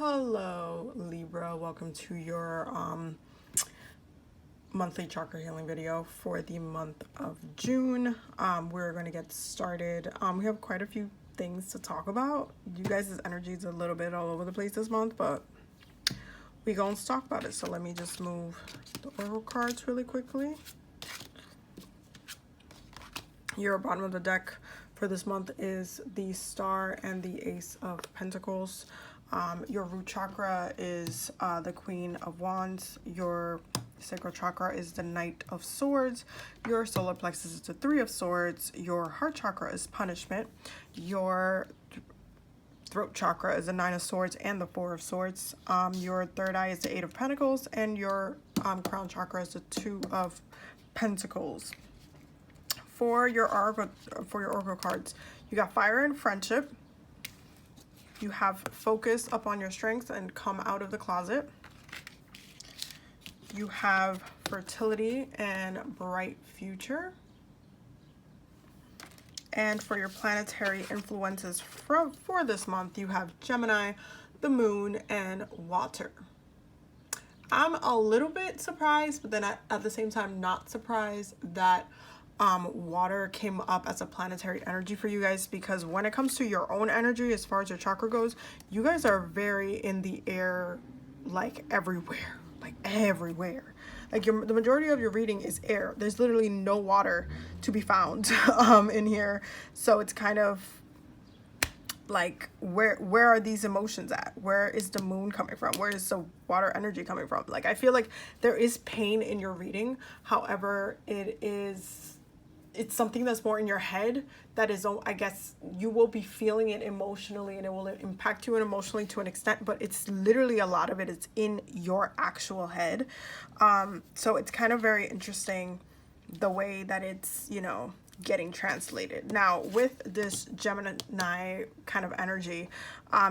Hello Libra, welcome to your monthly chakra healing video for the month of June. We're going to get started. We have quite a few things to talk about. You guys' energy is a little bit all over the place this month, but we gonna talk about it. So let me just move the oracle cards really quickly. Your bottom of the deck for this month is the Star and the Ace of Pentacles. Your root chakra is the Queen of Wands. Your sacral chakra is the Knight of Swords. Your solar plexus is the Three of Swords. Your heart chakra is Punishment. Your throat chakra is the Nine of Swords and the Four of Swords. Your third eye is the Eight of Pentacles, and your crown chakra is the Two of Pentacles. For your oracle cards, you got Fire and Friendship. You have Focus upon your strengths and come out of the closet. You have Fertility and Bright Future. And for your planetary influences for this month, you have Gemini, the Moon, and Water. I'm a little bit surprised, but then at the same time not surprised that water came up as a planetary energy for you guys, because when it comes to your own energy, as far as your chakra goes, you guys are very in the air, like everywhere. Like the majority of your reading is air. There's literally no water to be found in here. So it's kind of like, where are these emotions at? Where is the moon coming from? Where is the water energy coming from? Like, I feel like there is pain in your reading. However, it's something that's more in your head that is, I guess, you will be feeling it emotionally and it will impact you emotionally to an extent, but it's literally a lot of it is in your actual head. So it's kind of very interesting the way that it's, you know, getting translated. Now with this Gemini kind of energy,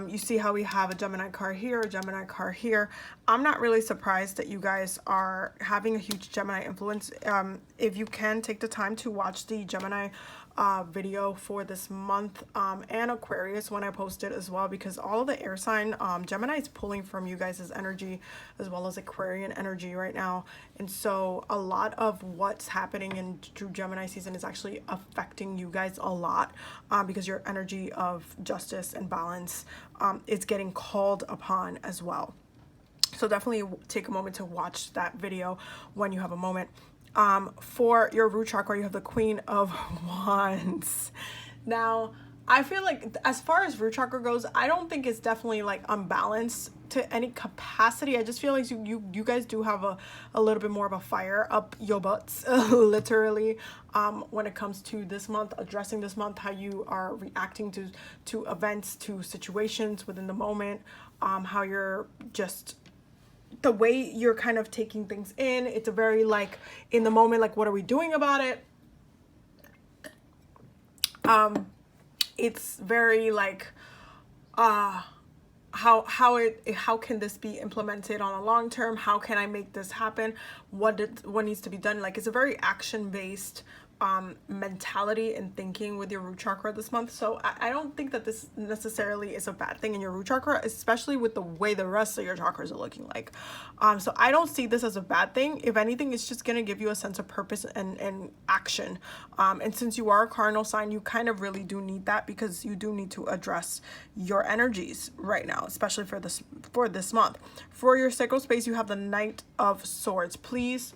you see how we have a Gemini card here, a Gemini card here. I'm not really surprised that you guys are having a huge Gemini influence. If you can take the time to watch the Gemini video for this month, and Aquarius when I post it as well, because all of the air sign Gemini is pulling from you guys' energy as well as Aquarian energy right now. And so a lot of what's happening in true Gemini season is actually affecting you guys a lot, because your energy of justice and balance is getting called upon as well. So definitely take a moment to watch that video when you have a moment. For your root chakra, you have the Queen of Wands. Now, I feel like as far as root chakra goes, I don't think it's definitely like unbalanced to any capacity. I just feel like you guys do have a little bit more of a fire up your butts, literally, when it comes to this month, addressing this month, how you are reacting to events, to situations within the moment, how you're just, the way you're kind of taking things in. It's a very like in the moment, like, what are we doing about it? It's very like how can this be implemented on a long term? How can I make this happen? What needs to be done? Like, it's a very action based mentality and thinking with your root chakra this month. So I don't think that this necessarily is a bad thing in your root chakra, especially with the way the rest of your chakras are looking like. So I don't see this as a bad thing. If anything, it's just going to give you a sense of purpose and action. And since you are a cardinal sign, you kind of really do need that, because you do need to address your energies right now, especially for this month. For your sacral space, you have the Knight of Swords. Please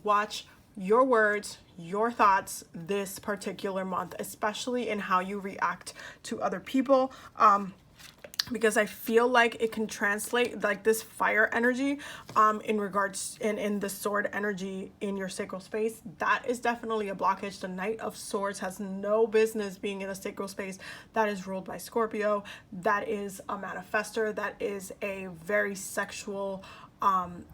watch your words, your thoughts this particular month, especially in how you react to other people, because I feel like it can translate like this fire energy in regards in the sword energy in your sacral space. That is definitely a blockage. The Knight of Swords has no business being in a sacral space that is ruled by Scorpio. That is a manifester. That is a very sexual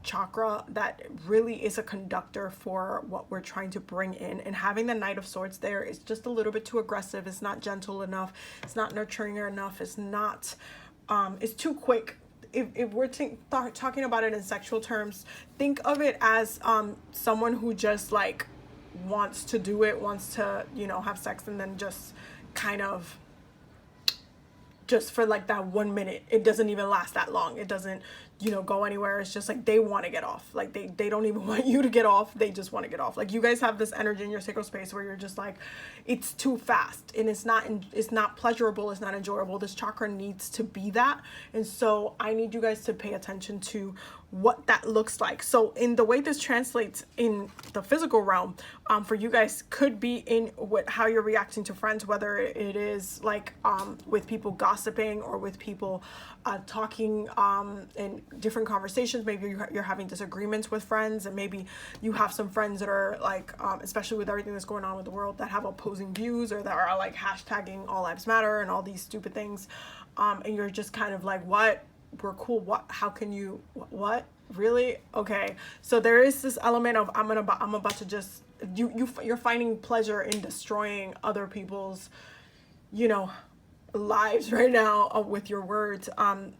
chakra that really is a conductor for what we're trying to bring in. And having the Knight of Swords there is just a little bit too aggressive. It's not gentle enough. It's not nurturing enough. It's not it's too quick. If we're talking about it in sexual terms, think of it as someone who just like wants to, you know, have sex and then just kind of just for like that 1 minute. It doesn't even last that long. It doesn't, you know, go anywhere. It's just like they want to get off. Like they don't even want you to get off. They just want to get off. Like you guys have this energy in your sacral space where you're just like, it's too fast and it's not pleasurable. It's not enjoyable. This chakra needs to be that. And so I need you guys to pay attention to what that looks like. So in the way this translates in the physical realm, for you guys could be in what, how you're reacting to friends, whether it is like with people gossiping or with people talking in different conversations. Maybe you're having disagreements with friends, and maybe you have some friends that are like, especially with everything that's going on with the world, that have opposing views or that are like hashtagging all lives matter and all these stupid things. And you're just kind of like, what? We're cool. What? How can you? What? Really? Okay. So there is this element of I'm about to just you're finding pleasure in destroying other people's, you know, lives right now with your words.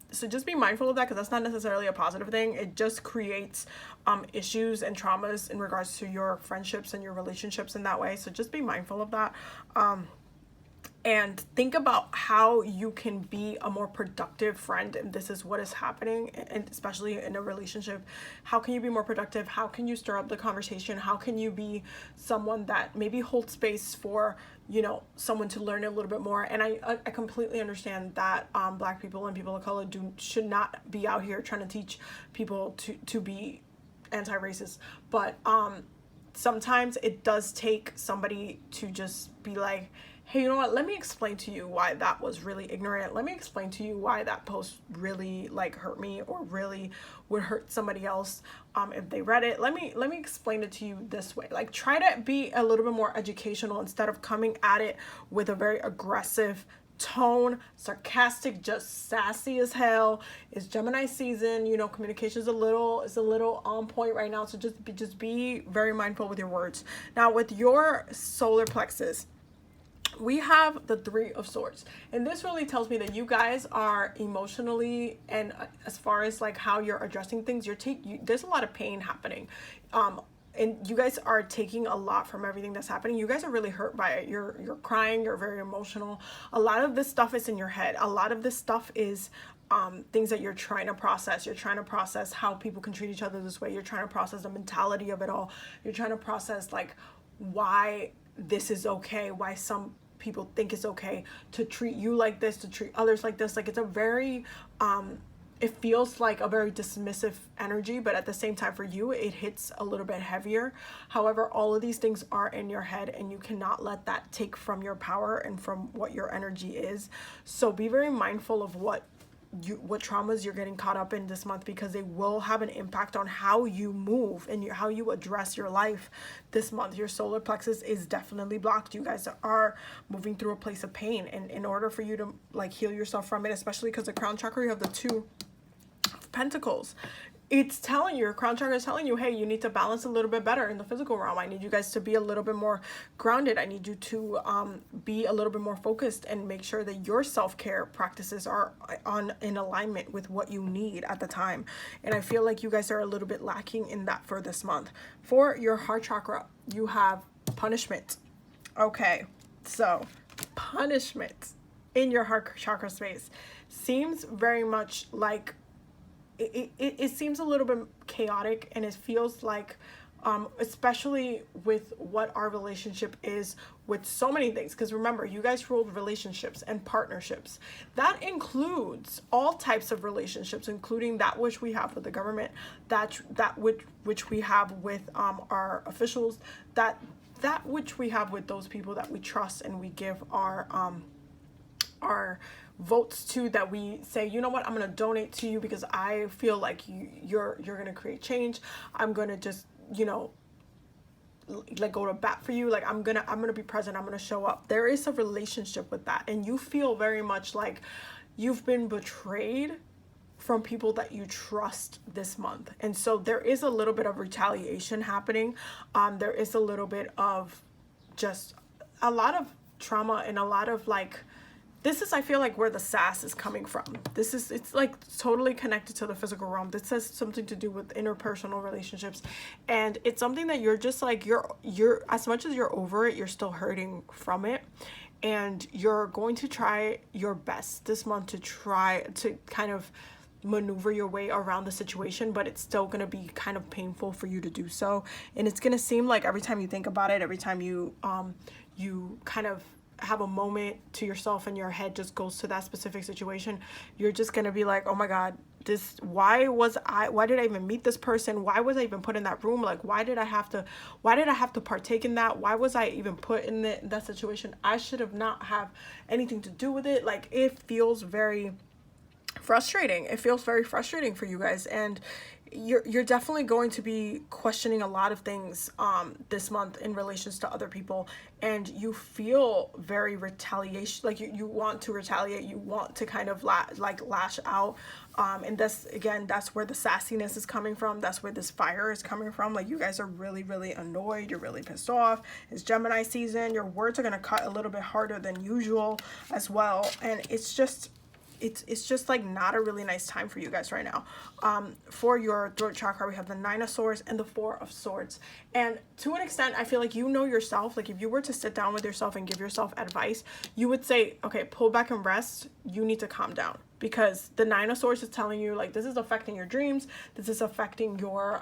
So just be mindful of that, because that's not necessarily a positive thing. It just creates issues and traumas in regards to your friendships and your relationships in that way. So just be mindful of that. And think about how you can be a more productive friend. And this is what is happening, and especially in a relationship. How can you be more productive? How can you stir up the conversation? How can you be someone that maybe holds space for, you know, someone to learn a little bit more? And I completely understand that Black people and people of color should not be out here trying to teach people to be anti-racist. But sometimes it does take somebody to just be like, hey, you know what, let me explain to you why that was really ignorant. Let me explain to you why that post really like hurt me or really would hurt somebody else if they read it. Let me explain it to you this way. Like, try to be a little bit more educational instead of coming at it with a very aggressive tone, sarcastic, just sassy as hell. It's Gemini season, you know, communication is a little on point right now. So just be very mindful with your words. Now with your solar plexus, we have the Three of Swords, and this really tells me that you guys are emotionally, and as far as like how you're addressing things, there's a lot of pain happening, and you guys are taking a lot from everything that's happening. You guys are really hurt by it. You're crying. You're very emotional. A lot of this stuff is in your head. A lot of this stuff is things that you're trying to process. You're trying to process how people can treat each other this way. You're trying to process the mentality of it all. You're trying to process like why this is okay, why some people think it's okay to treat you like this, to treat others like this. Like, it's a very it feels like a very dismissive energy, but at the same time for you it hits a little bit heavier. However, all of these things are in your head, and you cannot let that take from your power and from what your energy is. So be very mindful of what traumas you're getting caught up in this month, because they will have an impact on how you move and how you address your life this month. Your solar plexus is definitely blocked. You guys are moving through a place of pain, and in order for you to like heal yourself from it, especially because the crown chakra, you have the Two of Pentacles. It's telling you, your crown chakra is telling you, hey, you need to balance a little bit better in the physical realm. I need you guys to be a little bit more grounded. I need you to be a little bit more focused and make sure that your self-care practices are in alignment with what you need at the time. And I feel like you guys are a little bit lacking in that for this month. For your heart chakra, you have punishment. Okay, so punishment in your heart chakra space seems very much like it seems a little bit chaotic, and it feels like especially with what our relationship is with so many things, because remember, you guys ruled relationships and partnerships. That includes all types of relationships, including that which we have with the government, that which we have with our officials, that which we have with those people that we trust and we give our votes to, that we say, you know what, I'm going to donate to you because I feel like you're going to create change. I'm going to just, you know, like go to bat for you. Like I'm going to be present. I'm going to show up. There is a relationship with that, and you feel very much like you've been betrayed from people that you trust this month. And so there is a little bit of retaliation happening. There is a little bit of just a lot of trauma and a lot of like, this is, I feel like, where the sass is coming from. It's like totally connected to the physical realm. This has something to do with interpersonal relationships. And it's something that you're just like, you're as much as you're over it, you're still hurting from it. and you're going to try your best this month to try to kind of maneuver your way around the situation, but it's still going to be kind of painful for you to do so. And it's going to seem like every time you think about it, every time you kind of have a moment to yourself and your head just goes to that specific situation, you're just going to be like, oh my God, why did I even meet this person? Why was I even put in that room? Like, why did I have to partake in that? Why was I even put in that situation? I should have not have anything to do with it. Like, it feels very frustrating. It feels very frustrating for you guys, and you're definitely going to be questioning a lot of things this month in relations to other people, and you feel very retaliation, like you want to retaliate, you want to kind of lash out, and that's where the sassiness is coming from. That's where this fire is coming from. Like, you guys are really, really annoyed, you're really pissed off. It's Gemini season. Your words are going to cut a little bit harder than usual as well, and it's just like not a really nice time for you guys right now. For your throat chakra, we have the 9 of Swords and the 4 of Swords. And to an extent, I feel like you know yourself. Like, if you were to sit down with yourself and give yourself advice, you would say, okay, pull back and rest. You need to calm down, because the 9 of Swords is telling you, like, this is affecting your dreams. This is affecting your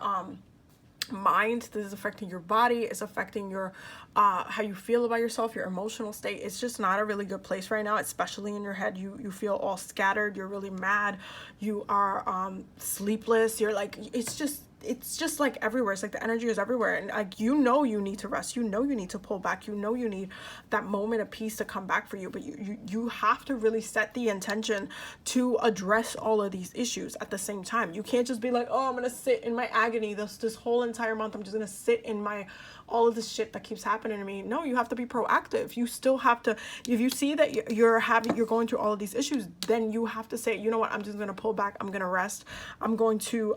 mind. This is affecting your body. It's affecting your how you feel about yourself, your emotional state. It's just not a really good place right now, especially in your head. You feel all scattered. You're really mad. You are sleepless. You're like, it's just like everywhere. It's like the energy is everywhere, and like, you need to rest, you need to pull back, you need that moment of peace to come back for you. But you have to really set the intention to address all of these issues at the same time. You can't just be like, oh, I'm gonna sit in my agony this whole entire month. I'm just gonna sit in my all of this shit that keeps happening to me. No, you have to be proactive. You still have to, if you see that you're going through all of these issues, then you have to say, you know what, I'm just gonna pull back, I'm gonna rest, I'm going to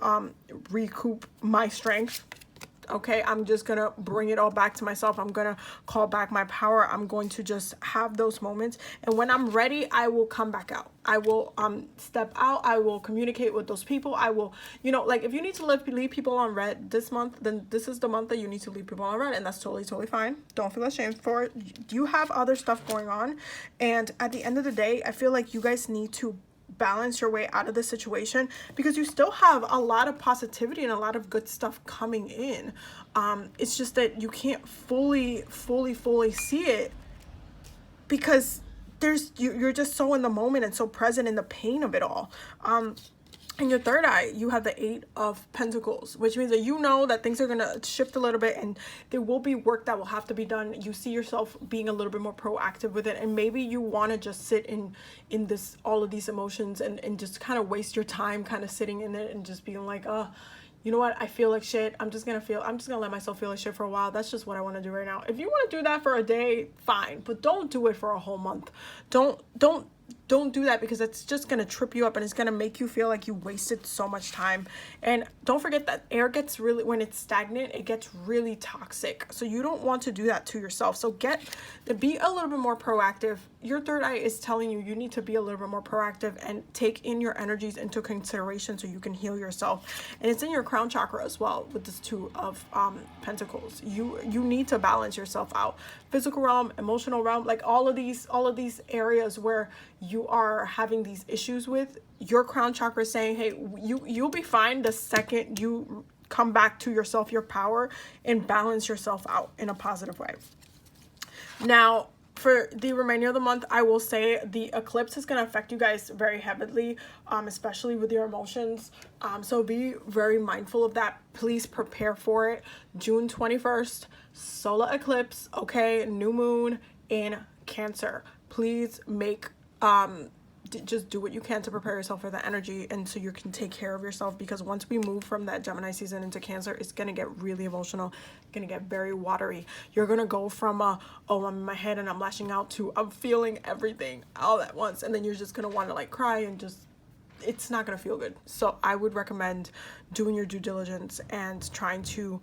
recoup my strength. Okay, I'm just gonna bring it all back to myself. I'm gonna call back my power. I'm going to just have those moments, and when I'm ready, I will come back out. I will step out. I will communicate with those people. I will, like, if you need to leave people on red this month, then this is the month that you need to leave people on red, and that's totally fine. Don't feel ashamed for it. You have other stuff going on, and at the end of the day, I feel like you guys need to balance your way out of the situation, because you still have a lot of positivity and a lot of good stuff coming in. It's just that you can't fully see it, because you're just so in the moment and so present in the pain of it all. In your third eye, you have the 8 of Pentacles, which means that you know that things are going to shift a little bit, and there will be work that will have to be done. You see yourself being a little bit more proactive with it, and maybe you want to just sit in all of these emotions and just kind of waste your time kind of sitting in it and just being like, you know what, I feel like shit. I'm just gonna let myself feel like shit for a while. That's just what I want to do right now. If you want to do that for a day, fine, but don't do it for a whole month. Don't do that, because it's just going to trip you up, and it's going to make you feel like you wasted so much time. And don't forget that air gets really, when it's stagnant, it gets really toxic. So you don't want to do that to yourself. So be a little bit more proactive. Your third eye is telling you need to be a little bit more proactive and take in your energies into consideration so you can heal yourself. And it's in your crown chakra as well with this 2 of Pentacles. You need to balance yourself out. Physical realm, emotional realm, like all of these areas where you are having these issues with, your crown chakra is saying, hey, you'll be fine the second you come back to yourself, your power, and balance yourself out in a positive way. Now, for the remainder of the month, I will say the eclipse is going to affect you guys very heavily, especially with your emotions. So be very mindful of that. Please prepare for it. June 21st, solar eclipse, okay, new moon in Cancer. Please just do what you can to prepare yourself for the energy, and so you can take care of yourself, because once we move from that Gemini season into Cancer, it's going to get really emotional, going to get very watery. You're going to go from oh, I'm in my head and I'm lashing out, to I'm feeling everything all at once, and then you're just going to want to like cry, and just, it's not going to feel good. So I would recommend doing your due diligence and trying to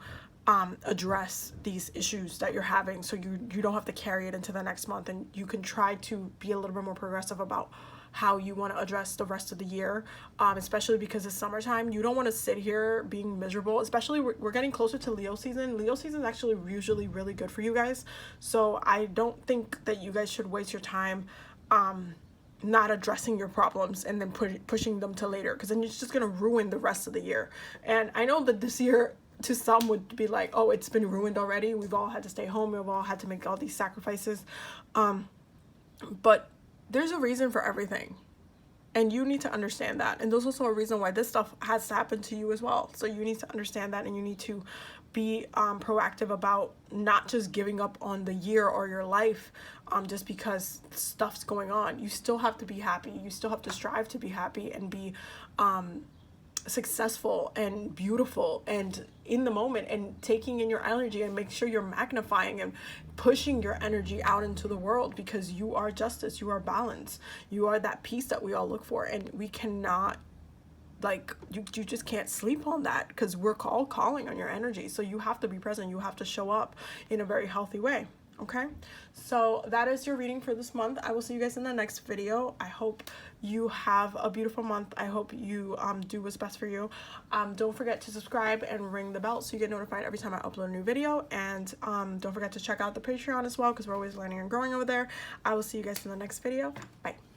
address these issues that you're having, so you don't have to carry it into the next month, and you can try to be a little bit more progressive about how you want to address the rest of the year, especially because it's summertime. You don't want to sit here being miserable, especially we're getting closer to Leo season. Leo season is actually usually really good for you guys, so I don't think that you guys should waste your time not addressing your problems and then pushing them to later, because then it's just going to ruin the rest of the year. And I know that this year to some would be like, oh, it's been ruined already, we've all had to stay home, we've all had to make all these sacrifices, but there's a reason for everything, and you need to understand that. And there's also a reason why this stuff has to happen to you as well, so you need to understand that, and you need to be proactive about not just giving up on the year or your life just because stuff's going on. You still have to be happy, you still have to strive to be happy and be successful and beautiful and in the moment, and taking in your energy, and make sure you're magnifying and pushing your energy out into the world, because you are justice, you are balance, you are that peace that we all look for. And we cannot, like, you just can't sleep on that, because we're all calling on your energy. So you have to be present, you have to show up in a very healthy way. Okay, so that is your reading for this month. I will see you guys in the next video. I hope you have a beautiful month. I hope you do what's best for you. Don't forget to subscribe and ring the bell so you get notified every time I upload a new video. And don't forget to check out the Patreon as well, because we're always learning and growing over there. I will see you guys in the next video. Bye.